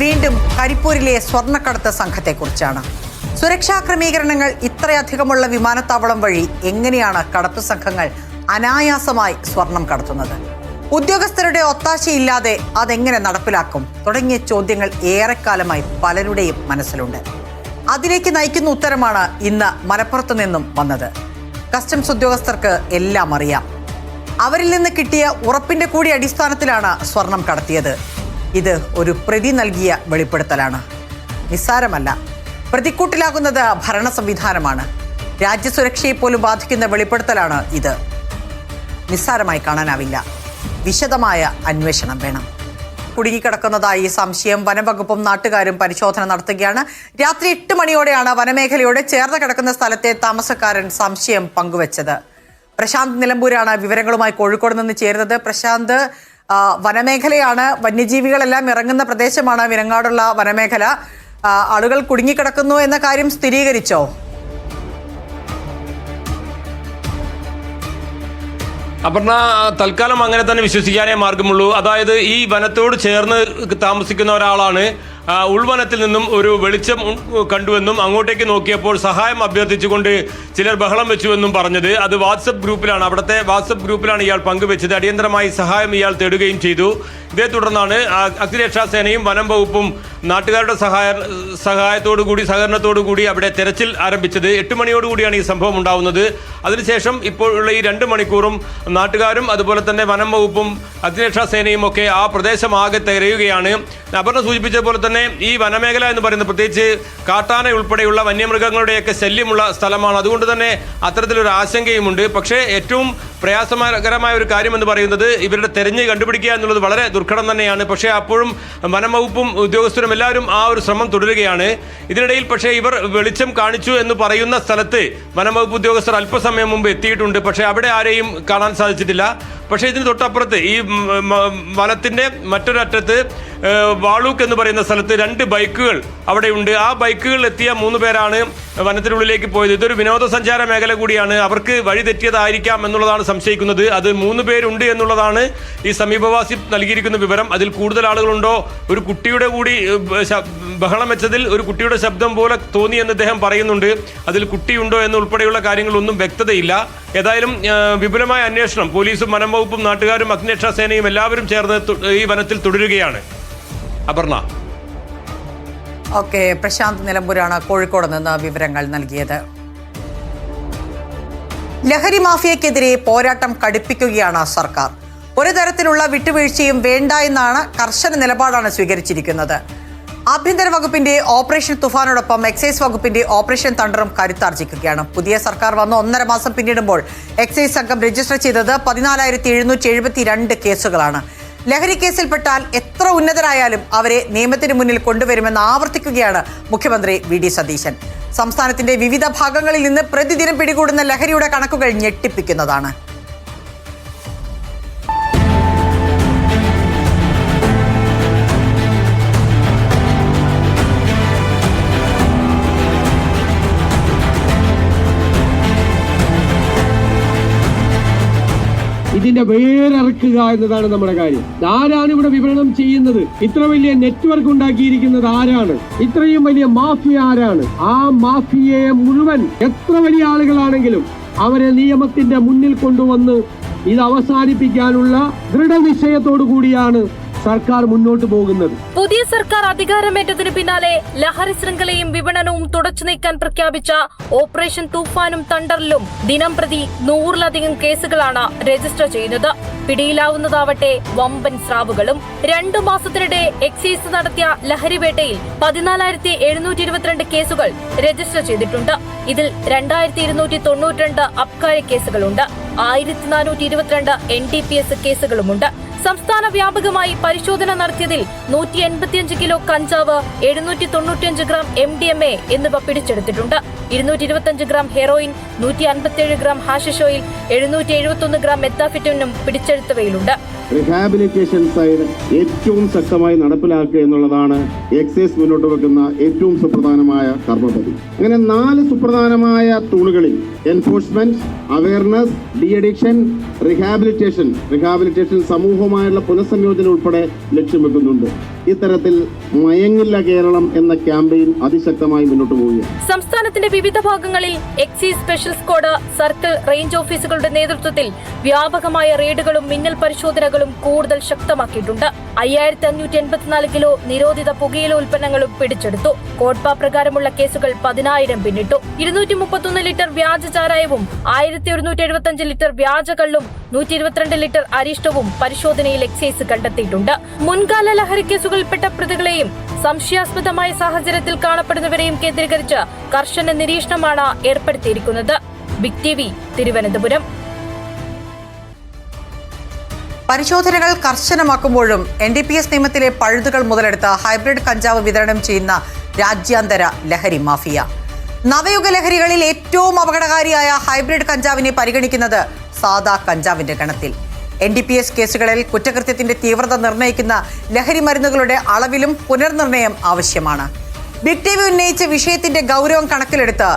വീണ്ടും കരിപ്പൂരിലെ സ്വർണ്ണക്കടത്ത് സംഘത്തെക്കുറിച്ചാണ്. സുരക്ഷാ ക്രമീകരണങ്ങൾ ഇത്രയധികമുള്ള വിമാനത്താവളം വഴി എങ്ങനെയാണ് കടത്തു സംഘങ്ങൾ അനായാസമായി സ്വർണം കടത്തുന്നത്? ഉദ്യോഗസ്ഥരുടെ ഒത്താശയില്ലാതെ അതെങ്ങനെ നടപ്പിലാക്കും? തുടങ്ങിയ ചോദ്യങ്ങൾ ഏറെക്കാലമായി പലരുടെയും മനസ്സിലുണ്ട്. അതിലേക്ക് നയിക്കുന്ന ഉത്തരമാണ് ഇന്ന് മലപ്പുറത്തു നിന്നും വന്നത്. കസ്റ്റംസ് ഉദ്യോഗസ്ഥർക്ക് എല്ലാം അറിയാം. അവരിൽ നിന്ന് കിട്ടിയ ഉറപ്പിന്റെ കൂടി അടിസ്ഥാനത്തിലാണ് സ്വർണം കടത്തിയത്. ഇത് ഒരു പ്രതി നൽകിയ വെളിപ്പെടുത്തലാണ്. നിസ്സാരമല്ല. പ്രതിക്കൂട്ടിലാകുന്നത് ഭരണ സംവിധാനമാണ്. രാജ്യസുരക്ഷയെ പോലും ബാധിക്കുന്ന വെളിപ്പെടുത്തലാണ് ഇത്. നിസ്സാരമായി കാണാനാവില്ല. വിശദമായ അന്വേഷണം വേണം. കുടുങ്ങിക്കിടക്കുന്നതായി സംശയം. വനംവകുപ്പും നാട്ടുകാരും പരിശോധന നടത്തുകയാണ്. രാത്രി 8 മണിയോടെയാണ് വനമേഖലയോട് ചേർന്ന് കിടക്കുന്ന സ്ഥലത്തെ താമസക്കാരൻ സംശയം പങ്കുവച്ചത്. പ്രശാന്ത് നിലമ്പൂരാണ് വിവരങ്ങളുമായി കോഴിക്കോട് നിന്ന് ചേരുന്നത്. പ്രശാന്ത്, വനമേഖലയാണ്, വന്യജീവികളെല്ലാം ഇറങ്ങുന്ന പ്രദേശമാണ് വിലങ്ങാടുള്ള വനമേഖല. ആളുകൾ കുടുങ്ങിക്കിടക്കുന്നു എന്ന കാര്യം സ്ഥിരീകരിച്ചോ? അപർണ, തൽക്കാലം അങ്ങനെ തന്നെ വിശ്വസിക്കാനേ മാർഗമുള്ളൂ. അതായത് ഈ വനത്തോട് ചേർന്ന് താമസിക്കുന്ന ഒരാളാണ് ഉൾവനത്തിൽ നിന്നും ഒരു വെളിച്ചം കണ്ടുവെന്നും അങ്ങോട്ടേക്ക് നോക്കിയപ്പോൾ സഹായം അഭ്യർത്ഥിച്ചുകൊണ്ട് ചിലർ ബഹളം വെച്ചുവെന്നും പറഞ്ഞത്. അത് വാട്സപ്പ് ഗ്രൂപ്പിലാണ്, അവിടുത്തെ വാട്സപ്പ് ഗ്രൂപ്പിലാണ് ഇയാൾ പങ്കുവെച്ചത്. അടിയന്തരമായി സഹായം ഇയാൾ തേടുകയും ചെയ്തു. ഇതേ തുടർന്നാണ് അഗ്നിരക്ഷാ സേനയും വനം വകുപ്പും നാട്ടുകാരുടെ സഹകരണത്തോടുകൂടി അവിടെ തെരച്ചിൽ ആരംഭിച്ചത്. 8 മണിയോടുകൂടിയാണ് ഈ സംഭവം ഉണ്ടാവുന്നത്. അതിനുശേഷം ഇപ്പോഴുള്ള ഈ 2 മണിക്കൂറും നാട്ടുകാരും അതുപോലെ തന്നെ വനം വകുപ്പും അഗ്നിരക്ഷാ സേനയും ഒക്കെ ആ പ്രദേശമാകെ തിരയുകയാണ്. അപർണ സൂചിപ്പിച്ച പോലെ തന്നെ ഈ വനമേഖല എന്ന് പറയുന്നത് പ്രത്യേകിച്ച് കാട്ടാന ഉൾപ്പെടെയുള്ള വന്യമൃഗങ്ങളുടെയൊക്കെ ശല്യമുള്ള സ്ഥലമാണ്. അതുകൊണ്ട് തന്നെ അത്തരത്തിലൊരു ആശങ്കയുമുണ്ട്. പക്ഷേ ഏറ്റവും പ്രയാസകരമായ ഒരു കാര്യം എന്ന് പറയുന്നത് ഇവരുടെ തെരഞ്ഞ് കണ്ടുപിടിക്കുക എന്നുള്ളത് വളരെ ദുർഘടം തന്നെയാണ്. പക്ഷേ അപ്പോഴും വനം വകുപ്പും ഉദ്യോഗസ്ഥരും എല്ലാവരും ആ ഒരു ശ്രമം തുടരുകയാണ്. ഇതിനിടയിൽ പക്ഷേ ഇവർ വെളിച്ചം കാണിച്ചു എന്ന് പറയുന്ന സ്ഥലത്ത് വനം വകുപ്പ് ഉദ്യോഗസ്ഥർ അല്പസമയം മുമ്പ് എത്തിയിട്ടുണ്ട്. പക്ഷേ അവിടെ ആരെയും കാണാൻ സാധിച്ചിട്ടില്ല. പക്ഷേ ഇതിന് തൊട്ടപ്പുറത്ത് ഈ വനത്തിൻ്റെ മറ്റൊരറ്റത്ത് വാളൂക്ക് എന്ന് പറയുന്ന സ്ഥലത്ത് 2 ബൈക്കുകൾ അവിടെയുണ്ട്. ആ ബൈക്കുകളിൽ എത്തിയ 3 പേരാണ് വനത്തിനുള്ളിലേക്ക് പോയത്. ഇതൊരു വിനോദസഞ്ചാര മേഖല കൂടിയാണ്. അവർക്ക് വഴി തെറ്റിയതായിരിക്കാം എന്നുള്ളതാണ് സംശയിക്കുന്നത്. അത് 3 പേരുണ്ട് എന്നുള്ളതാണ് ഈ സമീപവാസി നൽകിയിരിക്കുന്ന വിവരം. അതിൽ കൂടുതൽ ആളുകളുണ്ടോ? ഒരു കുട്ടിയുടെ കൂടി ബഹളം വെച്ചതിൽ ഒരു കുട്ടിയുടെ ശബ്ദം പോലെ തോന്നി എന്ന് അദ്ദേഹം പറയുന്നുണ്ട്. അതിൽ കുട്ടിയുണ്ടോ എന്നുൾപ്പെടെയുള്ള കാര്യങ്ങളൊന്നും വ്യക്തതയില്ല. ഏതായാലും വിപുലമായ അന്വേഷണം പോലീസും വനം വകുപ്പും നാട്ടുകാരും അഗ്നിരക്ഷാ സേനയും എല്ലാവരും ചേർന്ന് ഈ വനത്തിൽ തുടരുകയാണ്. അപർണ. ഓക്കെ, പ്രശാന്ത് നിലമ്പൂരാണ് കോഴിക്കോട് നിന്ന് വിവരങ്ങൾ നൽകിയത്. ലഹരി മാഫിയക്കെതിരെ പോരാട്ടം കടുപ്പിക്കുകയാണ് സർക്കാർ. ഒരു തരത്തിലുള്ള വിട്ടുവീഴ്ചയും വേണ്ട എന്നാണ് കർശന നിലപാടാണ് സ്വീകരിച്ചിരിക്കുന്നത്. ആഭ്യന്തര വകുപ്പിന്റെ ഓപ്പറേഷൻ തുഫാനോടൊപ്പം എക്സൈസ് വകുപ്പിന്റെ ഓപ്പറേഷൻ തണ്ടറും കരുത്താർജിക്കുകയാണ്. പുതിയ സർക്കാർ വന്ന് 1.5 മാസം പിന്നിടുമ്പോൾ എക്സൈസ് സംഘം രജിസ്റ്റർ ചെയ്തത് 14,772 കേസുകളാണ്. ലഹരി കേസിൽപ്പെട്ടാൽ എത്ര ഉന്നതരായാലും അവരെ നിയമത്തിന് മുന്നിൽ കൊണ്ടുവരുമെന്ന് ആവർത്തിക്കുകയാണ് മുഖ്യമന്ത്രി വി.ഡി. സതീശൻ. സംസ്ഥാനത്തിന്റെ വിവിധ ഭാഗങ്ങളിൽ നിന്ന് പ്രതിദിനം പിടികൂടുന്ന ലഹരിയുടെ കണക്കുകൾ ഞെട്ടിപ്പിക്കുന്നതാണ്. ഇതിന്റെ വേരറുക്കുക എന്നതാണ് നമ്മുടെ കാര്യം. ആരാണ് ഇവിടെ വിപണനം ചെയ്യുന്നത്? ഇത്ര വലിയ നെറ്റ്വർക്ക് ഉണ്ടാക്കിയിരിക്കുന്നത് ആരാണ്? ഇത്രയും വലിയ മാഫിയ ആരാണ്? ആ മാഫിയയെ മുഴുവൻ എത്ര വലിയ ആളുകളാണെങ്കിലും അവരെ നിയമത്തിന്റെ മുന്നിൽ കൊണ്ടുവന്ന് ഇത് അവസാനിപ്പിക്കാനുള്ള ദൃഢനിശ്ചയത്തോടു കൂടിയാണ് സർക്കാർ മുന്നോട്ട് പോകുന്നത്. പുതിയ സർക്കാർ അധികാരമേറ്റതിന് പിന്നാലെ ലഹരി ശൃംഖലയും വിപണനവും തുടച്ചു നീക്കാൻ പ്രഖ്യാപിച്ച ഓപ്പറേഷൻ തൂഫാനും തണ്ടറിലും ദിനം പ്രതി 100-ലധികം കേസുകളാണ് രജിസ്റ്റർ ചെയ്യുന്നത്. പിടിയിലാവുന്നതാവട്ടെ വമ്പൻ സ്രാവുകളും. 2 മാസത്തിനിടെ എക്സൈസ് നടത്തിയ ലഹരിവേട്ടയിൽ 14,722 കേസുകൾ രജിസ്റ്റർ ചെയ്തിട്ടുണ്ട്. ഇതിൽ 2,292 അബ്കാരി കേസുകളുണ്ട്. 1,422 NDPS കേസുകളുമുണ്ട്. സംസ്ഥാന വ്യാപകമായി പരിശോധന നടത്തിയതിൽ 185 കിലോ കഞ്ചാവ്, 795 ഗ്രാം MDMA എന്നിവ പിടിച്ചെടുത്തിട്ടുണ്ട്. 225 gram heroin, 157 gram hashish oil, 771 gram മെത്താഫിറ്റമിനും പിടിച്ചെടുത്തവയിലുണ്ട്. റിഹാബിലിറ്റേഷൻ സൈഡ് ഏറ്റവും ശക്തമായി നടപ്പിലാക്കുക എന്നുള്ളതാണ് എക്സൈസ് മുന്നോട്ട് വെക്കുന്ന ഏറ്റവും സുപ്രധാനമായ കർമ്മപദ്ധതി. അങ്ങനെ 4 സുപ്രധാനമായ തൂണുകളിൽ enforcement, awareness, de addiction, rehabilitation സമൂഹവുമായുള്ള പുനഃസംയോജനം ഉൾപ്പെടെ ലക്ഷ്യം വെക്കുന്നുണ്ട്. ഇത്തരത്തിൽ മയങ്ങില്ല കേരളം എന്ന ക്യാമ്പയിൻ അതിശക്തമായി മുന്നോട്ട് പോവുകയാണ്. സംസ്ഥാനത്തിന്റെ വിവിധ ഭാഗങ്ങളിൽ excise special squad, circle, range ഓഫീസുകളുടെ നേതൃത്വത്തിൽ വ്യാപകമായ റെയ്ഡുകളും മിന്നൽ പരിശോധനകളും കൂടുതൽ ശക്തമാക്കിയിട്ടുണ്ട്. 5584 കിലോ നിരോധിത പുകയില ഉൽപ്പന്നങ്ങളും പിടിച്ചെടുത്തു. കോട്ട്പ പ്രകാരമുള്ള കേസുകൾ 10,000 പിന്നിട്ടു. 231 ലിറ്റർ വ്യാജ ചാരായവും 1175 ലിറ്റർ വ്യാജ കള്ളും 122 ലിറ്റർ അരിഷ്ടവും പരിശോധനയിൽ എക്സൈസ് കണ്ടെത്തിയിട്ടുണ്ട്. മുൻകാല ലഹരി കേസുകളിൽപ്പെട്ട പ്രതികളെയും സംശയാസ്പദമായ സാഹചര്യത്തിൽ കാണപ്പെടുന്നവരെയും കേന്ദ്രീകരിച്ച് കർശന നിരീക്ഷണമാണ് ഏർപ്പെടുത്തിയിരിക്കുന്നത്. Big TV, Thiruvananthapuram. പരിശോധനകൾ കർശനമാക്കുമ്പോഴും NDPS നിയമത്തിലെ പഴുതുകൾ മുതലെടുത്ത് ഹൈബ്രിഡ് കഞ്ചാവ് വിതരണം ചെയ്യുന്ന രാജ്യാന്തര ലഹരി മാഫിയ. നവയുഗ ലഹരികളിൽ ഏറ്റവും അപകടകാരിയായ ഹൈബ്രിഡ് കഞ്ചാവിനെ പരിഗണിക്കുന്നത് സാദാ കഞ്ചാവിന്റെ ഗണത്തിൽ. NDPS കേസുകളിൽ കുറ്റകൃത്യത്തിന്റെ തീവ്രത നിർണ്ണയിക്കുന്ന ലഹരി മരുന്നുകളുടെ അളവിലും പുനർനിർണയം ആവശ്യമാണ്. ബിഗ് ടിവി ഉന്നയിച്ച വിഷയത്തിന്റെ ഗൗരവം കണക്കിലെടുത്ത്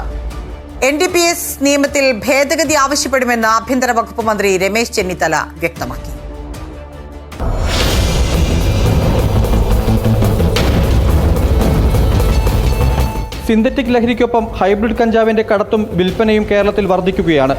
NDPS നിയമത്തിൽ ഭേദഗതി ആവശ്യപ്പെടുമെന്ന് ആഭ്യന്തര വകുപ്പ് മന്ത്രി രമേശ് ചെന്നിത്തല വ്യക്തമാക്കി. സിന്തറ്റിക് ലഹരിക്കൊപ്പം ഹൈബ്രിഡ് കഞ്ചാവിന്റെ കടത്തും വിൽപ്പനയും കേരളത്തിൽ വർദ്ധിക്കുകയാണ്.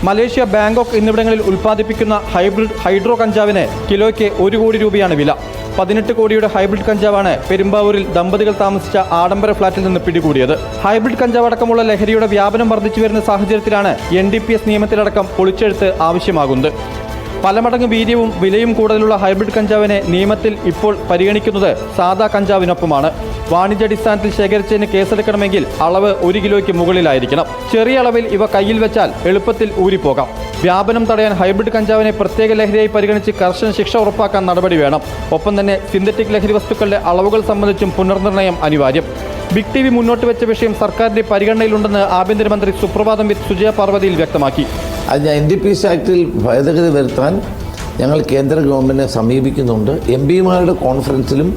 മലേഷ്യ, ബാങ്കോക്ക് എന്നിവിടങ്ങളിൽ ഉൽപ്പാദിപ്പിക്കുന്ന ഹൈബ്രിഡ് ഹൈഡ്രോ കഞ്ചാവിന് കിലോയ്ക്ക് 1 കോടി രൂപയാണ് വില. 18 കോടിയുടെ ഹൈബ്രിഡ് കഞ്ചാവാണ് പെരുമ്പാവൂരിൽ ദമ്പതികൾ താമസിച്ച ആഡംബര ഫ്ളാറ്റിൽ നിന്ന് പിടികൂടിയത്. ഹൈബ്രിഡ് കഞ്ചാവ് അടക്കമുള്ള ലഹരിയുടെ വ്യാപനം വർദ്ധിച്ചു വരുന്ന സാഹചര്യത്തിലാണ് NDPS നിയമത്തിലടക്കം പൊളിച്ചെഴുത്ത് ആവശ്യമാകുന്നത്. പല മടങ്ങ് വീര്യവും വിലയും കൂടുതലുള്ള ഹൈബ്രിഡ് കഞ്ചാവിനെ നിയമത്തിൽ ഇപ്പോൾ പരിഗണിക്കുന്നത് സാദാ കഞ്ചാവിനൊപ്പമാണ്. വാണിജ്യാടിസ്ഥാനത്തിൽ ശേഖരിച്ചതിന് കേസെടുക്കണമെങ്കിൽ അളവ് 1 കിലോയ്ക്ക് മുകളിലായിരിക്കണം. ചെറിയ അളവിൽ ഇവ കയ്യിൽ വെച്ചാൽ എളുപ്പത്തിൽ ഊരിപ്പോകാം. വ്യാപനം തടയാൻ ഹൈബ്രിഡ് കഞ്ചാവിനെ പ്രത്യേക ലഹരിയായി പരിഗണിച്ച് കർശന ശിക്ഷ ഉറപ്പാക്കാൻ നടപടി വേണം. ഒപ്പം തന്നെ സിന്തറ്റിക് ലഹരി വസ്തുക്കളുടെ അളവുകൾ സംബന്ധിച്ചും പുനർനിർണയം അനിവാര്യം. ബിഗ് ടിവി മുന്നോട്ട് വെച്ച വിഷയം സർക്കാരിന്റെ പരിഗണനയിലുണ്ടെന്ന് ആഭ്യന്തരമന്ത്രി സുപ്രഭാതം വിത്ത് സുജയ പാർവതിയിൽ വ്യക്തമാക്കി. അതിന് NDPS ആക്ടിൽ ഭേദഗതി വരുത്താൻ ഞങ്ങൾ കേന്ദ്ര ഗവൺമെൻറ്റിനെ സമീപിക്കുന്നുണ്ട്. MPമാരുടെ കോൺഫറൻസിലും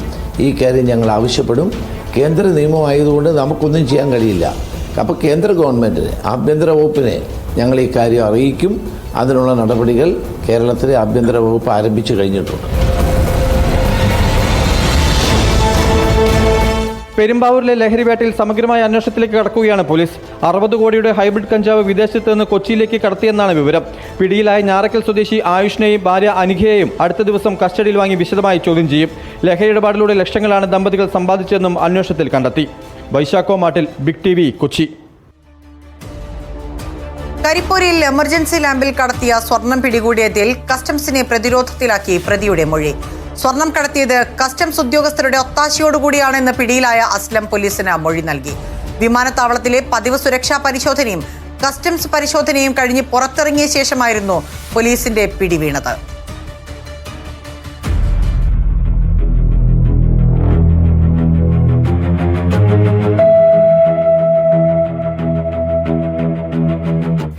ഈ കാര്യം ഞങ്ങൾ ആവശ്യപ്പെടും. കേന്ദ്ര നിയമമായതുകൊണ്ട് നമുക്കൊന്നും ചെയ്യാൻ കഴിയില്ല. അപ്പോൾ കേന്ദ്ര ഗവൺമെൻറ്റിനെ, ആഭ്യന്തര വകുപ്പിനെ ഞങ്ങൾ ഈ കാര്യം അറിയിക്കും. അതിനുള്ള നടപടികൾ കേരളത്തിലെ ആഭ്യന്തര വകുപ്പ് ആരംഭിച്ചു കഴിഞ്ഞിട്ടുണ്ട്. പെരുമ്പാവൂരിലെ ലഹരി വേട്ടയിൽ സമഗ്രമായ അന്വേഷണത്തിലേക്ക് കടക്കുകയാണ് പോലീസ്. 60 കോടിയുടെ ഹൈബ്രിഡ് കഞ്ചാവ് വിദേശത്ത് നിന്ന് കൊച്ചിയിലേക്ക് കടത്തിയെന്നാണ് വിവരം. പിടിയിലായ ഞാറക്കൽ സ്വദേശി ആയുഷിനെയും ഭാര്യ അനിഖയെയും അടുത്ത ദിവസം കസ്റ്റഡിയിൽ വാങ്ങി വിശദമായി ചോദ്യം ചെയ്യും. ലഹരി ഇടപാടിലൂടെ ലക്ഷങ്ങളാണ് ദമ്പതികൾ സമ്പാദിച്ചതെന്നും അന്വേഷണത്തിൽ കണ്ടെത്തി. വൈശാഖോ മാട്ടിൽ, ബിഗ് ടിവി, കൊച്ചി. കരിപ്പൂരിൽ എമർജൻസി ലാമ്പിൽ കടത്തിയ സ്വർണം പിടികൂടിയതിൽ കസ്റ്റംസിനെ പ്രതിരോധത്തിലാക്കി പ്രതിയുടെ മൊഴി. സ്വർണം കടത്തിയത് കസ്റ്റംസ് ഉദ്യോഗസ്ഥരുടെ ഒത്താശയോടുകൂടിയാണെന്ന് പിടിയിലായ അസ്ലം പോലീസിന് മൊഴി നൽകി. വിമാനത്താവളത്തിലെ പതിവ് സുരക്ഷാ പരിശോധനയും കസ്റ്റംസ് പരിശോധനയും കഴിഞ്ഞ് പുറത്തിറങ്ങിയ ശേഷമായിരുന്നു പോലീസിന്റെ പിടിവീണത്.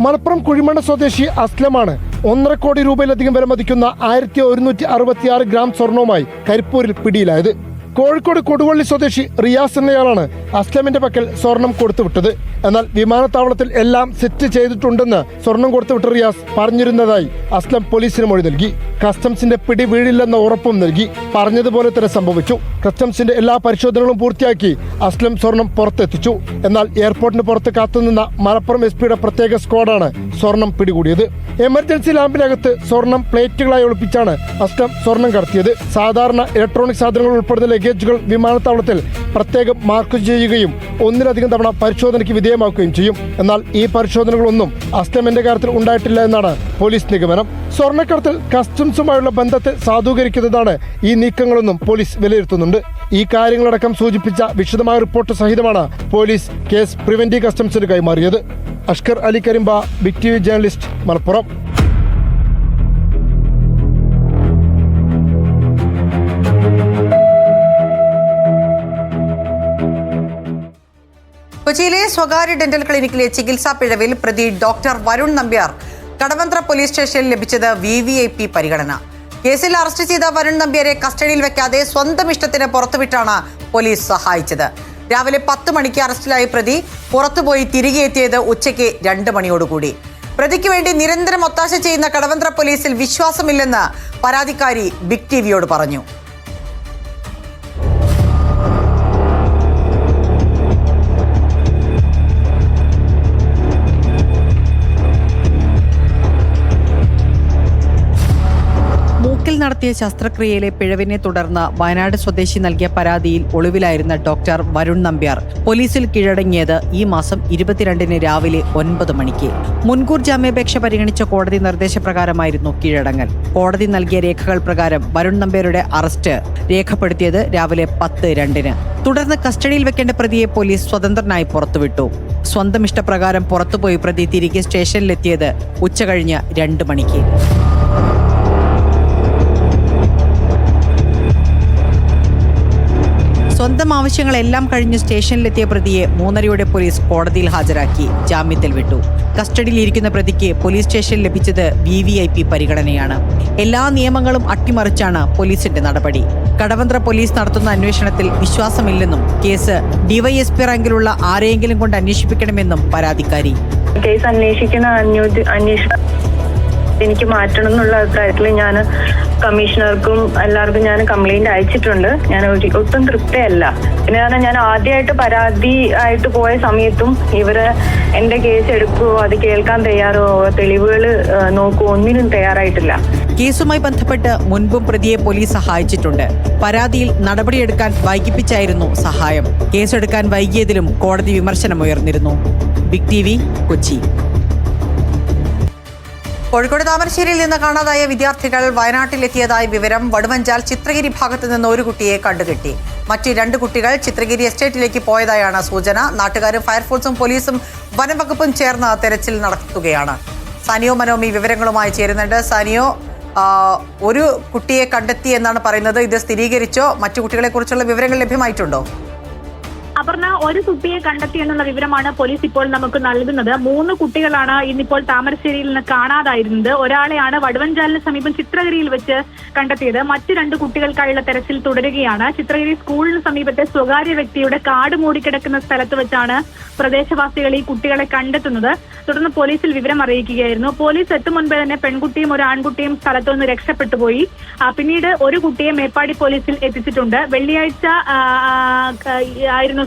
മലപ്പുറം കുഴിമണ്ണ സ്വദേശി അസ്ലമാണ് 1.5 കോടി രൂപയിലധികം വില മതിക്കുന്ന 1166 ഗ്രാം സ്വർണവുമായി കരിപ്പൂരിൽ പിടിയിലായത്. കോഴിക്കോട് കൊടുവള്ളി സ്വദേശി റിയാസ് എന്നയാളാണ് അസ്ലമിന്റെ പക്കൽ സ്വർണം കൊടുത്തുവിട്ടത്. എന്നാൽ വിമാനത്താവളത്തിൽ എല്ലാം സെറ്റ് ചെയ്തിട്ടുണ്ടെന്ന് സ്വർണം കൊടുത്തുവിട്ട റിയാസ് പറഞ്ഞിരുന്നതായി അസ്ലം പോലീസിന് മൊഴി നൽകി. കസ്റ്റംസിന്റെ പിടി വീഴില്ലെന്ന ഉറപ്പും നൽകി. പറഞ്ഞതുപോലെ തന്നെ സംഭവിച്ചു. കസ്റ്റംസിന്റെ എല്ലാ പരിശോധനകളും പൂർത്തിയാക്കി അസ്ലം സ്വർണം പുറത്തെത്തിച്ചു. എന്നാൽ എയർപോർട്ടിന് പുറത്ത് കാത്തുനിന്ന മലപ്പുറം SP-യുടെ പ്രത്യേക സ്ക്വാഡാണ് സ്വർണം പിടികൂടിയത്. എമർജൻസി ലാമ്പിനകത്ത് സ്വർണം പ്ലേറ്റുകളായി ഒളിപ്പിച്ചാണ് അസ്ലം സ്വർണം കടത്തിയത്. സാധാരണ ഇലക്ട്രോണിക് സാധനങ്ങൾ ഉൾപ്പെടുന്ന ലഗേജുകൾ വിമാനത്താവളത്തിൽ പ്രത്യേകം മാർക്ക് ചെയ്യുകയും 1-ലധികം തവണ പരിശോധനയ്ക്ക് വിധേയമാക്കുകയും ചെയ്യും. എന്നാൽ ഈ പരിശോധനകളൊന്നും അസ്ലമിന്റെ കാര്യത്തിൽ ഉണ്ടായിട്ടില്ല എന്നാണ് പോലീസ് നിഗമനം. സ്വർണ്ണക്കടത്തിൽ കസ്റ്റംസുമായുള്ള ബന്ധത്തെ സാധൂകരിക്കുന്നതാണ് ഈ നീക്കങ്ങളെന്നും പോലീസ് വിലയിരുത്തുന്നുണ്ട്. ഈ കാര്യങ്ങളടക്കം സൂചിപ്പിച്ച വിശദമായ റിപ്പോർട്ട് സഹിതമാണ് പോലീസ് കേസ് പ്രിവന്റീവ് കസ്റ്റംസിന് കൈമാറിയത്. Ashkar Ali Karimba, Big TV journalist, Malappuram. കൊച്ചിയിലെ സ്വകാര്യ ഡെന്റൽ ക്ലിനിക്കിലെ ചികിത്സാ പിഴവിൽ പ്രതി ഡോക്ടർ വരുൺ നമ്പ്യാർ കടവന്ത്ര പോലീസ് സ്റ്റേഷനിൽ ലഭിച്ചത് VVIP പരിഗണന. കേസിൽ അറസ്റ്റ് ചെയ്ത വരുൺ നമ്പ്യാരെ കസ്റ്റഡിയിൽ വെക്കാതെ സ്വന്തം ഇഷ്ടത്തിന് പുറത്തുവിട്ടാണ് പോലീസ് സഹായിച്ചത്. രാവിലെ 10 മണിക്ക് അറസ്റ്റിലായ പ്രതി പുറത്തുപോയി തിരികെ എത്തിയത് ഉച്ചയ്ക്ക് 2 മണിയോടുകൂടി. പ്രതിക്ക് വേണ്ടി നിരന്തരം ഒത്താശ ചെയ്യുന്ന കടവന്ത്ര പോലീസിൽ വിശ്വാസമില്ലെന്ന് പരാതിക്കാരി ബിഗ് ടിവിയോട് പറഞ്ഞു. നടത്തിയ ശസ്ത്രക്രിയയിലെ പിഴവിനെ തുടർന്ന് വയനാട് സ്വദേശി നൽകിയ പരാതിയിൽ ഒളിവിലായിരുന്ന ഡോക്ടർ വരുൺ നമ്പ്യാർ പോലീസിൽ കീഴടങ്ങിയത് ഈ മാസം 22 രാവിലെ 9 മണിക്ക്. മുൻകൂർ ജാമ്യാപേക്ഷ പരിഗണിച്ച കോടതി നിർദ്ദേശപ്രകാരമായിരുന്നു കീഴടങ്ങൽ. കോടതി നൽകിയ രേഖകൾ പ്രകാരം വരുൺ നമ്പ്യാരുടെ അറസ്റ്റ് രേഖപ്പെടുത്തിയത് രാവിലെ 10:02. തുടർന്ന് കസ്റ്റഡിയിൽ വെക്കേണ്ട പ്രതിയെ പോലീസ് സ്വതന്ത്രനായി പുറത്തുവിട്ടു. സ്വന്തം ഇഷ്ടപ്രകാരം പുറത്തുപോയി പ്രതി തിരികെ സ്റ്റേഷനിലെത്തിയത് ഉച്ചകഴിഞ്ഞ് 2 മണിക്ക്. സ്വന്തം ആവശ്യങ്ങളെല്ലാം കഴിഞ്ഞ് സ്റ്റേഷനിലെത്തിയ പ്രതിയെ 3:30 പോലീസ് കോടതിയിൽ ഹാജരാക്കി ജാമ്യത്തിൽ വിട്ടു. കസ്റ്റഡിയിലിരിക്കുന്ന പ്രതിക്ക് പോലീസ് സ്റ്റേഷനിൽ ലഭിച്ചത് VVIP പരിഗണനയാണ്. എല്ലാ നിയമങ്ങളും അട്ടിമറിച്ചാണ് പോലീസിന്റെ നടപടി. കടവന്ത്ര പോലീസ് നടത്തുന്ന അന്വേഷണത്തിൽ വിശ്വാസമില്ലെന്നും കേസ് DYSP റാങ്കിലുള്ള ആരെയെങ്കിലും കൊണ്ട് അന്വേഷിപ്പിക്കണമെന്നും പരാതിക്കാരി. കേസ് അന്വേഷണം എനിക്ക് മാറ്റണം എന്നുള്ള അഭിപ്രായത്തിൽ ഞാൻ കമ്മീഷണർക്കും എല്ലാവർക്കും ഞാൻ കംപ്ലൈന്റ് അയച്ചിട്ടുണ്ട്. ഞാൻ ഒട്ടും തൃപ്തിയല്ല. പിന്നെ കാരണം ഞാൻ ആദ്യമായിട്ട് പരാതി ആയിട്ട് പോയ സമയത്തും ഇവര് എന്റെ കേസ് എടുക്കുവോ, അത് കേൾക്കാൻ തയ്യാറോ, തെളിവുകൾ നോക്കുവോ, ഒന്നിനും തയ്യാറായിട്ടില്ല. കേസുമായി ബന്ധപ്പെട്ട് മുൻപും പ്രതിയെ പോലീസ് സഹായിച്ചിട്ടുണ്ട്. പരാതിയിൽ നടപടിയെടുക്കാൻ വൈകിപ്പിച്ചായിരുന്നു സഹായം. കേസെടുക്കാൻ വൈകിയതിലും കോടതി വിമർശനമുയർന്നിരുന്നു. Big TV, Kochi. കോഴിക്കോട് താമരശ്ശേരിയിൽ നിന്ന് കാണാതായ വിദ്യാർത്ഥികൾ വയനാട്ടിലെത്തിയതായി വിവരം. വടുവഞ്ചാൽ ചിത്രഗിരി ഭാഗത്ത് നിന്ന് ഒരു കുട്ടിയെ കണ്ടുകെട്ടി. മറ്റ് 2 കുട്ടികൾ ചിത്രഗിരി എസ്റ്റേറ്റിലേക്ക് പോയതായാണ് സൂചന. നാട്ടുകാരും ഫയർഫോഴ്സും പോലീസും വനംവകുപ്പും ചേർന്ന് തെരച്ചിൽ നടത്തുകയാണ്. സാനിയോ മനോമി വിവരങ്ങളുമായി ചേരുന്നുണ്ട്. സാനിയോ, ഒരു കുട്ടിയെ കണ്ടെത്തി എന്നാണ് പറയുന്നത്. ഇത് സ്ഥിരീകരിച്ചോ? മറ്റു കുട്ടികളെ കുറിച്ചുള്ള വിവരങ്ങൾ ലഭ്യമായിട്ടുണ്ടോ? അപർണ, ഒരു കുട്ടിയെ കണ്ടെത്തി എന്നുള്ള വിവരമാണ് പോലീസ് ഇപ്പോൾ നമുക്ക് നൽകുന്നത്. 3 കുട്ടികളാണ് ഇന്നിപ്പോൾ താമരശ്ശേരിയിൽ നിന്ന് കാണാതായിരുന്നത്. ഒരാളെയാണ് വടുവഞ്ചാലിന് സമീപം ചിത്രഗിരിയിൽ വെച്ച് കണ്ടെത്തിയത്. മറ്റ് 2 കുട്ടികൾക്കായുള്ള തെരച്ചിൽ തുടരുകയാണ്. ചിത്രഗിരി സ്കൂളിന് സമീപത്തെ സ്വകാര്യ വ്യക്തിയുടെ കാട് മൂടിക്കിടക്കുന്ന സ്ഥലത്ത് വെച്ചാണ് പ്രദേശവാസികൾ ഈ കുട്ടികളെ കണ്ടെത്തുന്നത്. തുടർന്ന് പോലീസിൽ വിവരം അറിയിക്കുകയായിരുന്നു. പോലീസ് എത്തും മുൻപേ തന്നെ പെൺകുട്ടിയും ഒരു ആൺകുട്ടിയും സ്ഥലത്തു നിന്ന് രക്ഷപ്പെട്ടുപോയി. പിന്നീട് ഒരു കുട്ടിയെ മേപ്പാടി പോലീസിൽ എത്തിച്ചിട്ടുണ്ട്. വെള്ളിയാഴ്ച ആയിരുന്നു,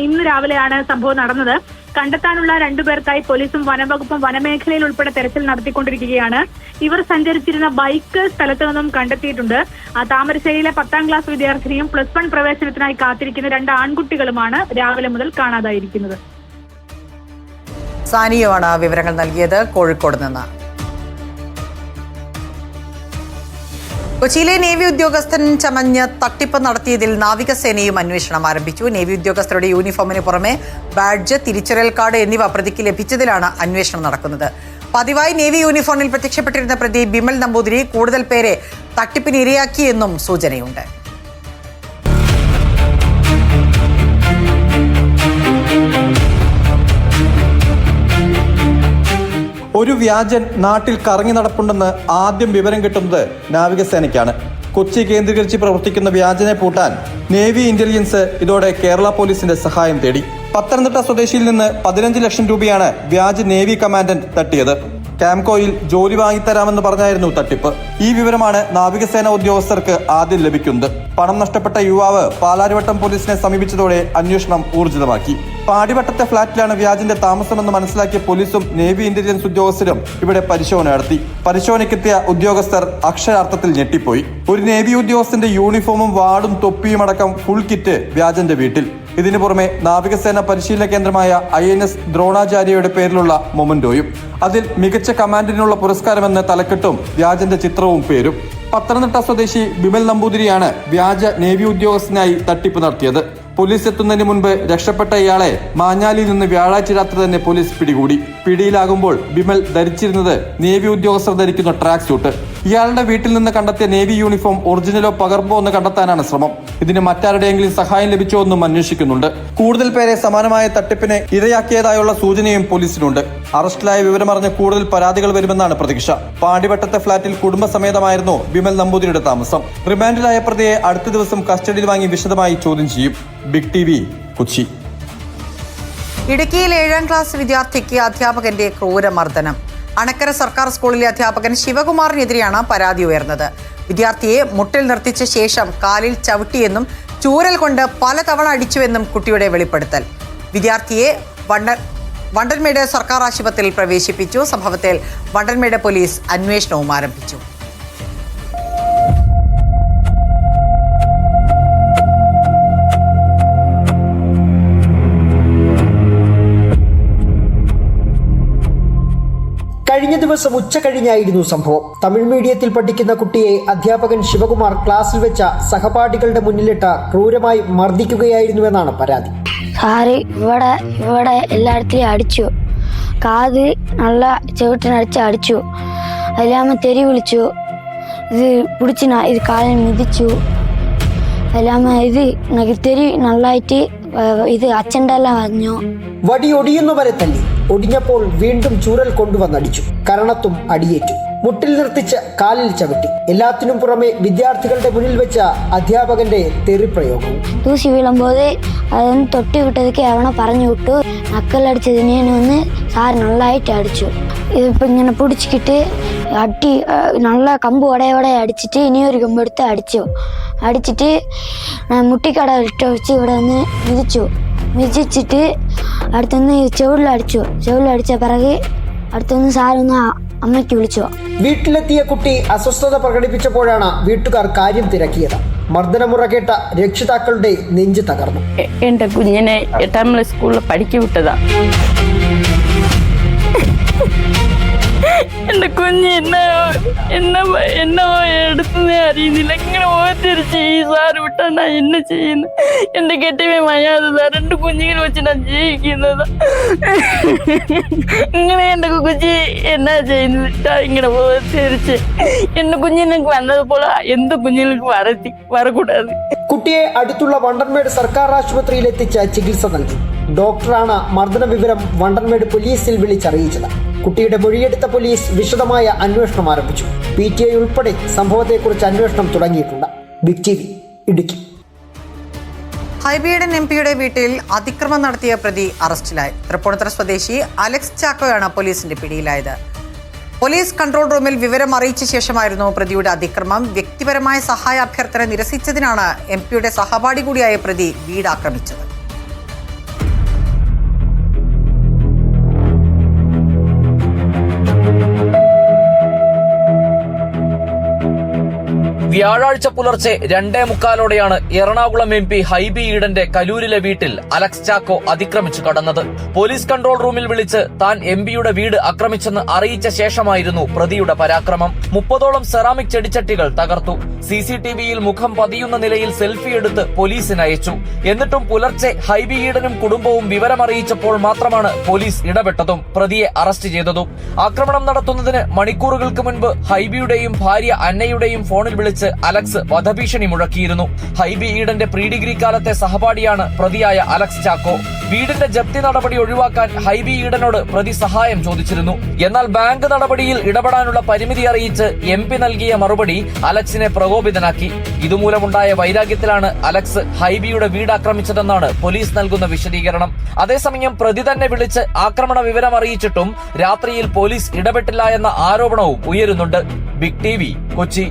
ഇന്ന് രാവിലെയാണ് സംഭവം നടന്നത്. കണ്ടെത്താനുള്ള 2 പേർക്കായി പോലീസും വനംവകുപ്പും വനമേഖലയിൽ ഉൾപ്പെടെ തെരച്ചിൽ നടത്തിക്കൊണ്ടിരിക്കുകയാണ്. ഇവർ സഞ്ചരിച്ചിരുന്ന ബൈക്ക് സ്ഥലത്തു നിന്നും കണ്ടെത്തിയിട്ടുണ്ട്. താമരശ്ശേരിയിലെ 10ാം ക്ലാസ് വിദ്യാർത്ഥിനിയും +1 പ്രവേശനത്തിനായി കാത്തിരിക്കുന്ന 2 ആൺകുട്ടികളുമാണ് രാവിലെ മുതൽ കാണാതായിരിക്കുന്നത്. സാനിയോ ആണ് വിവരങ്ങൾ നൽകിയത് കോഴിക്കോട് നിന്ന്. കൊച്ചിയിലെ നേവി ഉദ്യോഗസ്ഥൻ ചമഞ്ഞ് തട്ടിപ്പ് നടത്തിയതിൽ നാവികസേനയും അന്വേഷണം ആരംഭിച്ചു. നേവി ഉദ്യോഗസ്ഥരുടെ യൂണിഫോമിന് പുറമെ ബാഡ്ജ്, തിരിച്ചറിയൽ കാർഡ് എന്നിവ പ്രതിക്ക് ലഭിച്ചതിലാണ് അന്വേഷണം നടക്കുന്നത്. പതിവായി നേവി യൂണിഫോമിൽ പ്രത്യക്ഷപ്പെട്ടിരുന്ന പ്രതി ബിമൽ നമ്പൂതിരി കൂടുതൽ പേരെ തട്ടിപ്പിന് ഇരയാക്കിയെന്നും സൂചനയുണ്ട്. ഒരു വ്യാജൻ നാട്ടിൽ കറങ്ങി നടപ്പുണ്ടെന്ന് ആദ്യം വിവരം കിട്ടുന്നത് നാവികസേനയ്ക്കാണ്. കൊച്ചി കേന്ദ്രീകരിച്ച് പ്രവർത്തിക്കുന്ന വ്യാജനെ പൂട്ടാൻ നേവി ഇന്റലിജൻസ് ഇതോടെ കേരള പോലീസിന്റെ സഹായം തേടി. പത്തനംതിട്ട സ്വദേശിയിൽ നിന്ന് 15 ലക്ഷം രൂപയാണ് വ്യാജ നേവി കമാൻഡന്റ് തട്ടിയത്. ക്യാംകോയിൽ ജോലി വാങ്ങിത്തരാമെന്ന് പറഞ്ഞായിരുന്നു തട്ടിപ്പ്. ഈ വിവരമാണ് നാവികസേന ഉദ്യോഗസ്ഥർക്ക് ആദ്യം ലഭിക്കുന്നത്. പണം നഷ്ടപ്പെട്ട യുവാവ് പാലാരിവട്ടം പോലീസിനെ സമീപിച്ചതോടെ അന്വേഷണം ഊർജിതമാക്കി. പാടിവട്ടത്തെ ഫ്ളാറ്റിലാണ് വ്യാജന്റെ താമസമെന്ന് മനസ്സിലാക്കിയ പോലീസും നേവി ഇന്റലിജൻസ് ഉദ്യോഗസ്ഥരും ഇവിടെ പരിശോധന നടത്തി. പരിശോധനയ്ക്കെത്തിയ ഉദ്യോഗസ്ഥർ അക്ഷരാർത്ഥത്തിൽ ഞെട്ടിപ്പോയി. ഒരു നേവി ഉദ്യോഗസ്ഥന്റെ യൂണിഫോമും വാളും തൊപ്പിയും അടക്കം ഫുൾ കിറ്റ് വ്യാജന്റെ വീട്ടിൽ. ഇതിനു പുറമെ നാവികസേന പരിശീലന കേന്ദ്രമായ INS ദ്രോണാചാര്യയുടെ പേരിലുള്ള മൊമന്റോയും. അതിൽ മികച്ച കമാൻഡിനുള്ള പുരസ്കാരമെന്ന തലക്കെട്ടും വ്യാജന്റെ ചിത്രവും പേരും. പത്തനംതിട്ട സ്വദേശി ബിമൽ നമ്പൂതിരിയാണ് വ്യാജ നേവി ഉദ്യോഗസ്ഥനായി തട്ടിപ്പ് നടത്തിയത്. പോലീസ് എത്തുന്നതിന് മുൻപ് രക്ഷപ്പെട്ട ഇയാളെ മാഞ്ഞാലിയിൽ നിന്ന് വ്യാഴാഴ്ച രാത്രി തന്നെ പോലീസ് പിടികൂടി. പിടിയിലാകുമ്പോൾ ബിമൽ ധരിച്ചിരുന്നത് നേവി ഉദ്യോഗസ്ഥർ ധരിക്കുന്ന ട്രാക്ക് സൂട്ട്. ഇയാളുടെ വീട്ടിൽ നിന്ന് കണ്ടെത്തിയ നേവി യൂണിഫോം ഒറിജിനലോ പകർപ്പോ എന്ന് കണ്ടെത്താനാണ് ശ്രമം. ഇതിന് മറ്റാരുടെയെങ്കിലും സഹായം ലഭിച്ചോ എന്നും അന്വേഷിക്കുന്നുണ്ട്. കൂടുതൽ പേരെ സമാനമായ തട്ടിപ്പിന് ഇരയാക്കിയതായുള്ള സൂചനയും പോലീസിനുണ്ട്. അറസ്റ്റിലായ വിവരമറിഞ്ഞ് കൂടുതൽ പരാതികൾ വരുമെന്നാണ് പ്രതീക്ഷ. പാണ്ടിവട്ടത്തെ ഫ്ളാറ്റിൽ കുടുംബസമേതമായിരുന്നു ബിമൽ നമ്പൂതിരിയുടെ താമസം. റിമാൻഡിലായ പ്രതിയെ അടുത്ത ദിവസം കസ്റ്റഡിയിൽ വാങ്ങി വിശദമായി ചോദ്യം ചെയ്യും. Big TV, Kochi. ഇടുക്കിയിൽ 7ാം ക്ലാസ് വിദ്യാർത്ഥിക്ക് അധ്യാപകന്റെ ക്രൂരമർദ്ദനം. അണക്കര സർക്കാർ സ്കൂളിലെ അധ്യാപകൻ ശിവകുമാറിനെതിരെയാണ് പരാതി ഉയർന്നത്. വിദ്യാർത്ഥിയെ മുട്ടിൽ നിർത്തിച്ച ശേഷം കാലിൽ ചവിട്ടിയെന്നും ചൂരൽ കൊണ്ട് പലതവണ അടിച്ചുവെന്നും കുട്ടിയുടെ വെളിപ്പെടുത്തൽ. വിദ്യാർത്ഥിയെ വണ്ടൻമേട് സർക്കാർ ആശുപത്രിയിൽ പ്രവേശിപ്പിച്ചു. സംഭവത്തിൽ വണ്ടൻമേട് പോലീസ് അന്വേഷണവും ആരംഭിച്ചു. ദിവസം ഉച്ച കഴിഞ്ഞായിരുന്നു സംഭവം. തമിഴ് മീഡിയത്തിൽ പഠിക്കുന്ന കുട്ടിയെ അധ്യാപകൻ ശിവകുമാർ ക്ലാസ്സിൽ വെച്ച സഹപാഠികളുടെ മുന്നിലിട്ട് ക്രൂരമായി മർദ്ദിക്കുകയായിരുന്നുവെന്നാണ് പരാതി. സാറ് ഇവിടെ എല്ലായിടത്തെയും അടിച്ചു. കാത് നല്ല ചെവിട്ടിനടിച്ച് അടിച്ചു. അതിലാമ തെറി വിളിച്ചു. ഇത് പിടിച്ച് ഇത് കാലിൽ മിതിച്ചു. അതിലാമ ഇത് തെറി നല്ലായിട്ട് ഇത് അച്ഛൻ്റെ എല്ലാം പറഞ്ഞു. വടി ഒടിയുന്നവരെ തല്ലി. ഒടിഞ്ഞപ്പോൾ വീണ്ടും ചൂരൽ കൊണ്ടുവന്നടിച്ചു. കരണത്തും അടിയേറ്റു. മുട്ടിൽ നിർത്തിച്ച് കാലിൽ ചവിട്ടി. എല്ലാത്തിനും പുറമെ വിദ്യാർത്ഥികളുടെ മുന്നിൽ വെച്ച അധ്യാപകന്റെ തെറിപ്രയോഗവും. തൂസി വീഴുമ്പോൾ അതൊന്ന് തൊട്ടി വിട്ടതൊക്കെ അവനെ പറഞ്ഞു വിട്ടു. നക്കലടിച്ചതിനെ വന്ന് സാർ നല്ലായിട്ട് അടിച്ചു. ഇതിപ്പോൾ ഇങ്ങനെ പിടിച്ചിട്ട് അടി നല്ല കമ്പ് ഉടയോടെ അടിച്ചിട്ട് ഇനിയൊരു കമ്പെടുത്ത് അടിച്ചിട്ട് മുട്ടിക്കട ഇട്ട് വെച്ച് ഇവിടെ നിന്ന് മിതിച്ചിട്ട് അടുത്തൊന്ന് ചെവിലടിച്ച പിറകെ അടുത്തൊന്ന് സാറൊന്ന് അമ്മയ്ക്ക് വിളിച്ചു. വീട്ടിലെത്തിയ കുട്ടി അസ്വസ്ഥത പ്രകടിപ്പിച്ചപ്പോഴാണ് വീട്ടുകാർ കാര്യം തിരക്കിയത്. മർദ്ദനമുറ കേട്ട രക്ഷിതാക്കളുടെ നെഞ്ച് തകർന്നു. എന്റെ കുഞ്ഞിനെ 8ാം ക്ലാസ് സ്കൂളിൽ പഠിക്കി വിട്ടതാ. എന്റെ കുഞ്ഞ് എന്നോ എടുത്തേ അറിയുന്നില്ല. ഇങ്ങനെ ഓർത്തിരിച്ച് ഈ സാറ് വിട്ടാ എന്നെ ചെയ്യുന്നു. എന്റെ കെട്ടിവേ മയാതെ 2 കുഞ്ഞുങ്ങൾ വെച്ച് ഞാൻ ജീവിക്കുന്നത്. ഇങ്ങനെ എന്റെ കുഞ്ഞി എന്നാ ചെയ്യുന്നിട്ടാ ഇങ്ങനെ ഓർത്തിരിച്ച് എന്റെ കുഞ്ഞിനക്ക് വന്നതുപോലെ എന്ത് കുഞ്ഞുങ്ങൾക്ക് വരക്കൂടാതെ. കുട്ടിയെ അടുത്തുള്ള വണ്ടൻമേട് സർക്കാർ ആശുപത്രിയിൽ എത്തിച്ച് ചികിത്സ നൽകി. ഡോക്ടറാണ് മർദ്ദന വിവരം വണ്ടൻമേട് പോലീസിൽ വിളിച്ചറിയിച്ചത്. കുട്ടിയുടെ മൊഴിയെടുത്ത പോലീസ് വിശദമായ അന്വേഷണം ആരംഭിച്ചു. PTA ഉൾപ്പെടെ സംഭവത്തെക്കുറിച്ച് അന്വേഷണം തുടങ്ങിയിട്ടുണ്ട്. Big TV, Idukki. ഹൈബി ഈഡൻ MP-യുടെ വീട്ടിൽ അതിക്രമം നടത്തിയ പ്രതി അറസ്റ്റിലായി. തൃപ്പൂണിത്തുറ സ്വദേശി അലക്സ് ചാക്കോയാണ് പോലീസിന്റെ പിടിയിലായത്. പോലീസ് കൺട്രോൾ റൂമിൽ വിവരം അറിയിച്ച ശേഷമായിരുന്നു പ്രതിയുടെ അതിക്രമം. വ്യക്തിപരമായ സഹായ അഭ്യർത്ഥന നിരസിച്ചതിനാണ് MP-യുടെ സഹപാഠി കൂടിയായ പ്രതി വീട് ആക്രമിച്ചത്. വ്യാഴാഴ്ച പുലർച്ചെ 2:45 എറണാകുളം MP ഹൈബി ഈഡന്റെ കലൂരിലെ വീട്ടിൽ അലക്സ് ചാക്കോ അതിക്രമിച്ചു കടന്നത്. പോലീസ് കൺട്രോൾ റൂമിൽ വിളിച്ച് താൻ MP-യുടെ വീട് ആക്രമിച്ചെന്ന് അറിയിച്ച ശേഷമായിരുന്നു പ്രതിയുടെ പരാക്രമം. 30ഓളം സെറാമിക് ചെടിച്ചട്ടികൾ തകർത്തു. CCTVയിൽ മുഖം പതിയുന്ന നിലയിൽ സെൽഫി എടുത്ത് പോലീസിന് അയച്ചു. എന്നിട്ടും പുലർച്ചെ ഹൈബി ഈഡനും കുടുംബവും വിവരമറിയിച്ചപ്പോൾ മാത്രമാണ് പോലീസ് ഇടപെട്ടതും പ്രതിയെ അറസ്റ്റ് ചെയ്തതും. ആക്രമണം നടത്തുന്നതിന് മണിക്കൂറുകൾക്ക് മുൻപ് ഹൈബിയുടെയും ഭാര്യ അന്നയുടെയും ഫോണിൽ വിളിച്ച് അലക്സ് വധഭീഷണി മുഴക്കിയിരുന്നു. ഹൈബി ഈഡന്റെ പ്രീ ഡിഗ്രി കാലത്തെ സഹപാഠിയാണ് പ്രതിയായ അലക്സ് ചാക്കോ. വീടിന്റെ ജപ്തി നടപടി ഒഴിവാക്കാൻ ഹൈബി ഈഡനോട് പ്രതി സഹായം ചോദിച്ചിരുന്നു. എന്നാൽ ബാങ്ക് നടപടിയിൽ ഇടപെടാനുള്ള പരിമിതി അറിയിച്ച് MP നൽകിയ മറുപടി അലക്സിനെ പ്രകോപിതനാക്കി. ഇതുമൂലമുണ്ടായ വൈരാഗ്യത്തിലാണ് അലക്സ് ഹൈബിയുടെ വീട് ആക്രമിച്ചതെന്നാണ് പോലീസ് നൽകുന്ന വിശദീകരണം. അതേസമയം പ്രതി തന്നെ വിളിച്ച് ആക്രമണ വിവരം അറിയിച്ചിട്ടും രാത്രിയിൽ പോലീസ് ഇടപെട്ടില്ല എന്ന ആരോപണവും ഉയരുന്നുണ്ട്. Big TV, Kochi.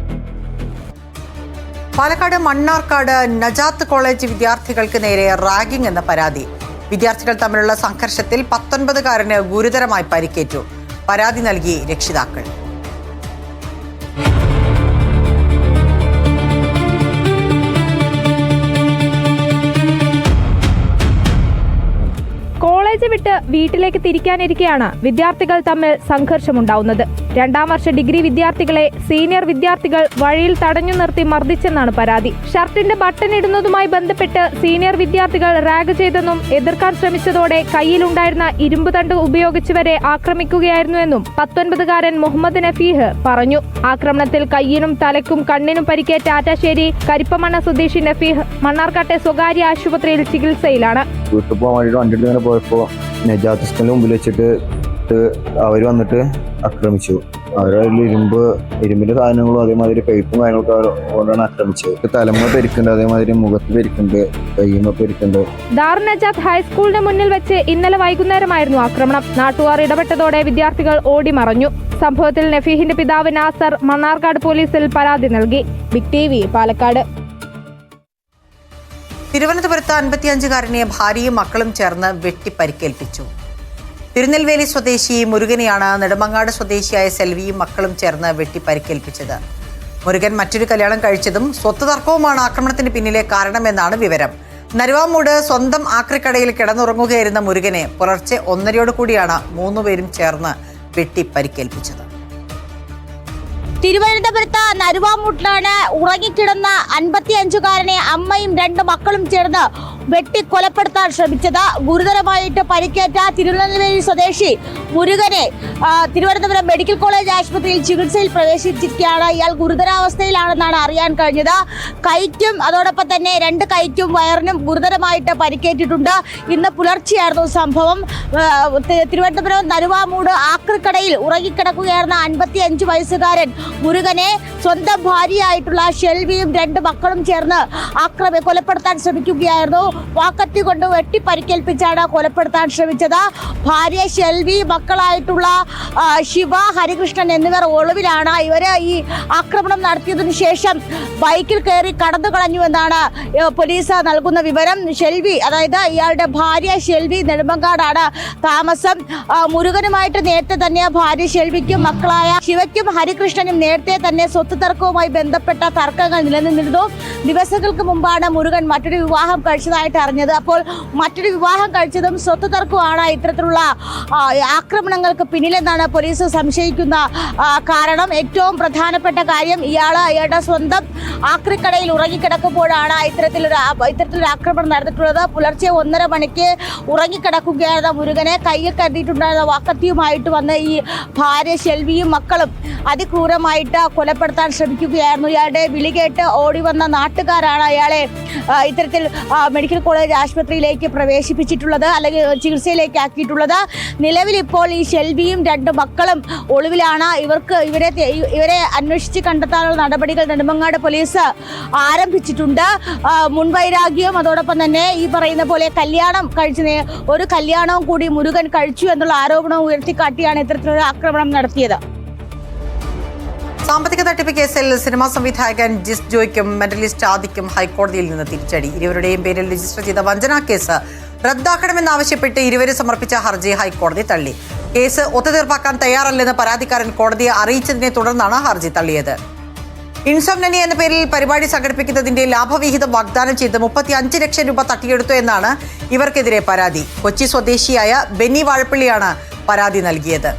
Palakkad Mannarkkad Najath college വിദ്യാർത്ഥികൾക്ക് നേരെ റാഗിംഗ് എന്ന പരാതി. വിദ്യാർത്ഥികൾ തമ്മിലുള്ള സംഘർഷത്തിൽ 19-കാരന് ഗുരുതരമായി പരിക്കേറ്റു. പരാതി നൽകി രക്ഷിതാക്കൾ. കോളേജ് വിട്ട് വീട്ടിലേക്ക് തിരിക്കാനിരിക്കെയാണ് വിദ്യാർത്ഥികൾ തമ്മിൽ സംഘർഷമുണ്ടാവുന്നത്. 2ാം വർഷ ഡിഗ്രി വിദ്യാർത്ഥികളെ സീനിയർ വിദ്യാർത്ഥികൾ വഴിയിൽ തടഞ്ഞു നിർത്തി മർദ്ദിച്ചെന്നാണ് പരാതി. ഷർട്ടിന്റെ ബട്ടൺ ഇടുന്നതുമായി ബന്ധപ്പെട്ട് സീനിയർ വിദ്യാർത്ഥികൾ റാഗ് ചെയ്തെന്നും എതിർക്കാൻ ശ്രമിച്ചതോടെ കയ്യിലുണ്ടായിരുന്ന ഇരുമ്പ് തണ്ട് ഉപയോഗിച്ചവരെ ആക്രമിക്കുകയായിരുന്നുവെന്നും 19-കാരൻ മുഹമ്മദ് നഫീഹ് പറഞ്ഞു. ആക്രമണത്തിൽ കയ്യിനും തലയ്ക്കും കണ്ണിനും പരിക്കേറ്റ ആറ്റാശ്ശേരി കരിപ്പമണ്ണ സ്വദേശി നഫീഹ് മണ്ണാർക്കാട്ടെ സ്വകാര്യ ആശുപത്രിയിൽ ചികിത്സയിലാണ്. പോയപ്പോ നജാത്ത് സ്കൂളിന് മുമ്പിൽ വെച്ചിട്ട് അവർ വന്നിട്ട് ആക്രമിച്ചു. അവരുടെ ഇരുമ്പിന്റെ സാധനങ്ങളും അതേമാതിരി പൈപ്പും കാര്യങ്ങളൊക്കെ കൊണ്ടാണ് ആക്രമിച്ചത്. തലമ പെരിക്കുന്നുണ്ട്, അതേമാതിരി മുഖത്ത് പെരിക്കുന്നുണ്ട്, കയ്യുമ്പോ പെരിക്കുന്നുണ്ട്. ദാറുൻ നജാത്ത് ഹൈസ്കൂളിന് മുന്നിൽ വെച്ച് ഇന്നലെ വൈകുന്നേരമായിരുന്നു ആക്രമണം. നാട്ടുകാർ ഇടപെട്ടതോടെ വിദ്യാർത്ഥികൾ ഓടി മറഞ്ഞു. സംഭവത്തിൽ നഫീഹിന്റെ പിതാവ് നാസർ മണ്ണാർക്കാട് പോലീസിൽ പരാതി നൽകി. Big TV, Palakkad. തിരുവനന്തപുരത്ത് 55-കാരനെ ഭാര്യയും മക്കളും ചേർന്ന് വെട്ടി പരിക്കേൽപ്പിച്ചു. തിരുനെൽവേലി സ്വദേശി മുരുകനെയാണ് നെടുമങ്ങാട് സ്വദേശിയായ സെൽവിയും മക്കളും ചേർന്ന് വെട്ടി പരിക്കേൽപ്പിച്ചത്. മുരുകൻ മറ്റൊരു കല്യാണം കഴിച്ചതും സ്വത്ത് തർക്കവുമാണ് ആക്രമണത്തിന് പിന്നിലെ കാരണമെന്നാണ് വിവരം. നരുവാമൂട് സ്വന്തം ആക്രിക്കടയിൽ കിടന്നുറങ്ങുകയായിരുന്ന മുരുകനെ പുലർച്ചെ 1:30 കൂടിയാണ് 3 പേരും ചേർന്ന് വെട്ടി പരിക്കേൽപ്പിച്ചത്. തിരുവനന്തപുരത്ത് നരുവാമൂട്ടിലാണ് ഉറങ്ങിക്കിടന്ന 55-കാരനെ അമ്മയും 2 മക്കളും ചേർന്ന് വെട്ടിക്കൊലപ്പെടുത്താൻ ശ്രമിച്ചത്. ഗുരുതരമായിട്ട് പരിക്കേറ്റ തിരുനെൽവേലി സ്വദേശി മുരുകനെ തിരുവനന്തപുരം മെഡിക്കൽ കോളേജ് ആശുപത്രിയിൽ ചികിത്സയിൽ പ്രവേശിച്ചിരിക്കുകയാണ്. ഇയാൾ ഗുരുതരാവസ്ഥയിലാണെന്നാണ് അറിയാൻ കഴിഞ്ഞത്. കൈക്കും അതോടൊപ്പം തന്നെ 2 കൈക്കും വയറിനും ഗുരുതരമായിട്ട് പരിക്കേറ്റിട്ടുണ്ട്. ഇന്ന് പുലർച്ചെയായിരുന്നു സംഭവം. തിരുവനന്തപുരം നരുവാമൂട് ആക്രിക്കടയിൽ ഉറങ്ങിക്കിടക്കുകയായിരുന്ന 55 വയസ്സുകാരൻ മുരുകനെ സ്വന്തം ഭാര്യയായിട്ടുള്ള ഷെൽവിയും 2 മക്കളും ചേർന്ന് കൊലപ്പെടുത്താൻ ശ്രമിക്കുകയായിരുന്നു. വാക്കത്തി കൊണ്ട് വെട്ടി പരിക്കേൽപ്പിച്ചാണ് കൊലപ്പെടുത്താൻ ശ്രമിച്ചത്. ഭാര്യ ഷെൽവി, മക്കളായിട്ടുള്ള ശിവ, ഹരികൃഷ്ണൻ എന്നിവർ ഒളിവിലാണ്. ഇവര് ഈ ആക്രമണം നടത്തിയതിനു ശേഷം ബൈക്കിൽ കയറി കടന്നു കളഞ്ഞുവെന്നാണ് പോലീസ് നൽകുന്ന വിവരം. ഷെൽവി, അതായത് ഇയാളുടെ ഭാര്യ ഷെൽവി നെടുമങ്ങാടാണ് താമസം. മുരുകനുമായിട്ട് നേരത്തെ തന്നെ ഭാര്യ ഷെൽവിക്കും മക്കളായ ശിവയ്ക്കും ഹരികൃഷ്ണനും നേരത്തെ തന്നെ സ്വത്ത് തർക്കവുമായി ബന്ധപ്പെട്ട തർക്കങ്ങൾ നിലനിന്നിരുന്നു. ദിവസങ്ങൾക്ക് മുമ്പാണ് മുരുകൻ മറ്റൊരു വിവാഹം കഴിച്ചതായിട്ട് അറിഞ്ഞത്. അപ്പോൾ മറ്റൊരു വിവാഹം കഴിച്ചതും സ്വത്ത് തർക്കമാണ് ഇത്തരത്തിലുള്ള ആക്രമണങ്ങൾക്ക് പിന്നിലെന്നാണ് പോലീസ് സംശയിക്കുന്ന കാരണം. ഏറ്റവും പ്രധാനപ്പെട്ട കാര്യം ഇയാളുടെ സ്വന്തം ആക്രിക്കടയിൽ ഉറങ്ങിക്കിടക്കുമ്പോഴാണ് ഇത്തരത്തിലൊരു ആക്രമണം നടന്നിട്ടുള്ളത്. പുലർച്ചെ 1:30 മണിക്ക് ഉറങ്ങിക്കിടക്കുകയായിരുന്ന മുരുകനെ കയ്യിൽ കരുതിയിട്ടുണ്ടായിരുന്ന വാക്കത്തിയുമായിട്ട് വന്ന് ഈ ഭാര്യ ഷെൽവിയും മക്കളും അതിക്രൂരമായിട്ട് കൊലപ്പെടുത്താൻ ശ്രമിക്കുകയായിരുന്നു. ഇയാളുടെ വിളി കേട്ട് ഓടി വന്ന നാട്ടുകാരാണ് അയാളെ ഇത്തരത്തിൽ മെഡിക്കൽ കോളേജ് ആശുപത്രിയിലേക്ക് പ്രവേശിപ്പിച്ചിട്ടുള്ളത്, അല്ലെങ്കിൽ ചികിത്സയിലേക്ക് ആക്കിയിട്ടുള്ളത്. നിലവിൽ ഇപ്പോൾ ഈ ഷെൽവിയും 2 മക്കളും ഒളിവിലാണ്. ഇവരെ അന്വേഷിച്ച് കണ്ടെത്താനുള്ള നടപടികൾ നെടുമങ്ങാട് പോലീസ് ആരംഭിച്ചിട്ടുണ്ട്. മുൻവൈരാഗ്യവും അതോടൊപ്പം തന്നെ ഈ പറയുന്ന പോലെ ഒരു കല്യാണവും കൂടി മുരുകൻ കഴിച്ചു എന്നുള്ള ആരോപണം ഉയർത്തിക്കാട്ടിയാണ് ഇത്തരത്തിലൊരു ആക്രമണം നടത്തിയത്. സാമ്പത്തിക തട്ടിപ്പ് കേസിൽ സിനിമാ സംവിധായകൻ ജിസ് ജോയ്ക്കും മെന്റലിസ്റ്റ് ആദിക്കും ഹൈക്കോടതിയിൽ നിന്ന് തിരിച്ചടി. ഇരുവരുടെയും പേരിൽ രജിസ്റ്റർ ചെയ്ത വഞ്ചനാ കേസ് റദ്ദാക്കണമെന്നാവശ്യപ്പെട്ട് ഇരുവരും സമർപ്പിച്ച ഹർജി ഹൈക്കോടതി തള്ളി. കേസ് ഒത്തുതീർപ്പാക്കാൻ തയ്യാറല്ലെന്ന് പരാതിക്കാരൻ കോടതിയെ അറിയിച്ചതിനെ തുടർന്നാണ് ഹർജി തള്ളിയത്. ഇൻസോംനനി എന്ന പേരിൽ പരിപാടി സംഘടിപ്പിക്കുന്നതിന്റെ ലാഭവിഹിതം വാഗ്ദാനം ചെയ്ത് 35 ലക്ഷം രൂപ തട്ടിയെടുത്തു എന്നാണ് ഇവർക്കെതിരെ പരാതി. കൊച്ചി സ്വദേശിയായ ബെന്നി വാഴപ്പള്ളിയാണ് പരാതി നൽകിയത്.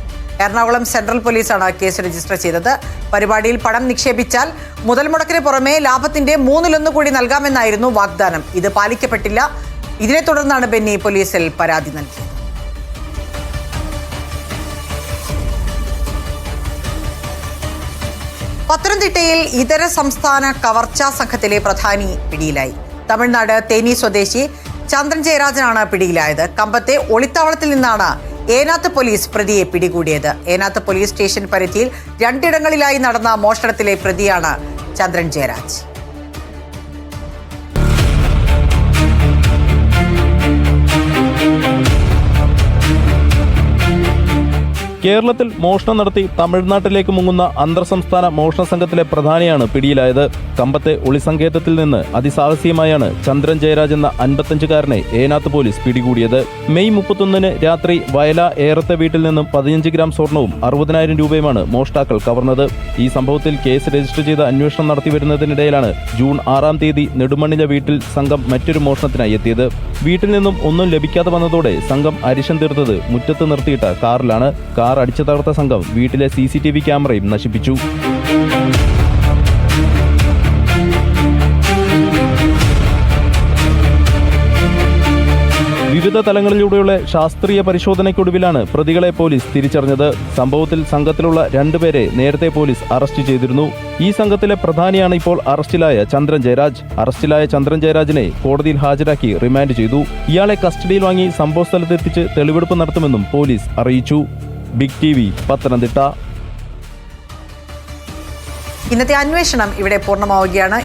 എറണാകുളം സെൻട്രൽ പോലീസാണ് കേസ് രജിസ്റ്റർ ചെയ്തത്. പരിപാടിയിൽ പണം നിക്ഷേപിച്ചാൽ മുതൽ മുടക്കിന് പുറമെ ലാഭത്തിന്റെ 1/3 കൂടി നൽകാമെന്നായിരുന്നു വാഗ്ദാനം. ഇത് പാലിക്കപ്പെട്ടില്ല. ഇതിനെ തുടർന്നാണ് ബെന്നി പോലീസിൽ പരാതി നൽകിയത്. പത്തനംതിട്ടയിൽ ഇതര സംസ്ഥാന കവർച്ചാ സംഘത്തിലെ പ്രധാനി പിടിയിലായി. തമിഴ്നാട് തേനി സ്വദേശി ചന്ദ്രൻ ജയരാജനാണ് പിടിയിലായത്. കമ്പത്തെ ഒളിത്താവളത്തിൽ നിന്നാണ് ഏനാത്ത് പോലീസ് പ്രതിയെ പിടികൂടിയത്. ഏനാത്ത് പോലീസ് സ്റ്റേഷൻ പരിധിയിൽ 2 ഇടങ്ങളിലായി നടന്ന മോഷണത്തിലെ പ്രതിയാണ് ചന്ദ്രൻ ജയരാജ്. കേരളത്തിൽ മോഷണം നടത്തി തമിഴ്നാട്ടിലേക്ക് മുങ്ങുന്ന അന്തർ സംസ്ഥാന മോഷണ സംഘത്തിലെ പ്രധാനിയാണ് പിടിയിലായത്. കമ്പത്തെ ഒളിസങ്കേതത്തിൽ നിന്ന് അതിസാഹസികമായാണ് ചന്ദ്രൻ ജയരാജ് എന്ന 55-കാരനെ ഏനാത്ത് പോലീസ് പിടികൂടിയത്. മെയ് 31 രാത്രി വയല ഏറത്തെ വീട്ടിൽ നിന്നും 15 ഗ്രാം സ്വർണവും 60,000 രൂപയുമാണ് മോഷ്ടാക്കൾ കവർന്നത്. ഈ സംഭവത്തിൽ കേസ് രജിസ്റ്റർ ചെയ്ത് അന്വേഷണം നടത്തി വരുന്നതിനിടയിലാണ് ജൂൺ 6-ാം തീയതി നെടുമണ്ണിലെ വീട്ടിൽ സംഘം മറ്റൊരു മോഷണത്തിനായി എത്തിയത്. വീട്ടിൽ നിന്നും ഒന്നും ലഭിക്കാതെ വന്നതോടെ സംഘം അരിശം തീർത്തത് മുറ്റത്ത് നിർത്തിയിട്ട കാറിലാണ്. കാർ അടിച്ചു തകർത്ത സംഘം വീട്ടിലെ CCTV ക്യാമറയും നശിപ്പിച്ചു. വിവിധ തലങ്ങളിലൂടെയുള്ള ശാസ്ത്രീയ പരിശോധനയ്ക്കൊടുവിലാണ് പ്രതികളെ പോലീസ് തിരിച്ചറിഞ്ഞത്. സംഭവത്തിൽ സംഘത്തിലുള്ള 2 പേരെ നേരത്തെ പോലീസ് അറസ്റ്റ് ചെയ്തിരുന്നു. ഈ സംഘത്തിലെ പ്രധാനിയാണ് ഇപ്പോൾ അറസ്റ്റിലായ ചന്ദ്രൻ ജയരാജ്. അറസ്റ്റിലായ ചന്ദ്രൻ ജയരാജിനെ കോടതിയിൽ ഹാജരാക്കി റിമാൻഡ് ചെയ്തു. ഇയാളെ കസ്റ്റഡിയിൽ വാങ്ങി സംഭവസ്ഥലത്തെത്തിച്ച് തെളിവെടുപ്പ് നടത്തുമെന്നും പോലീസ് അറിയിച്ചു. Big TV Pathanamthitta. ഇന്നത്തെ അന്വേഷണം ഇവിടെ പൂർണ്ണമാവുകയാണ്.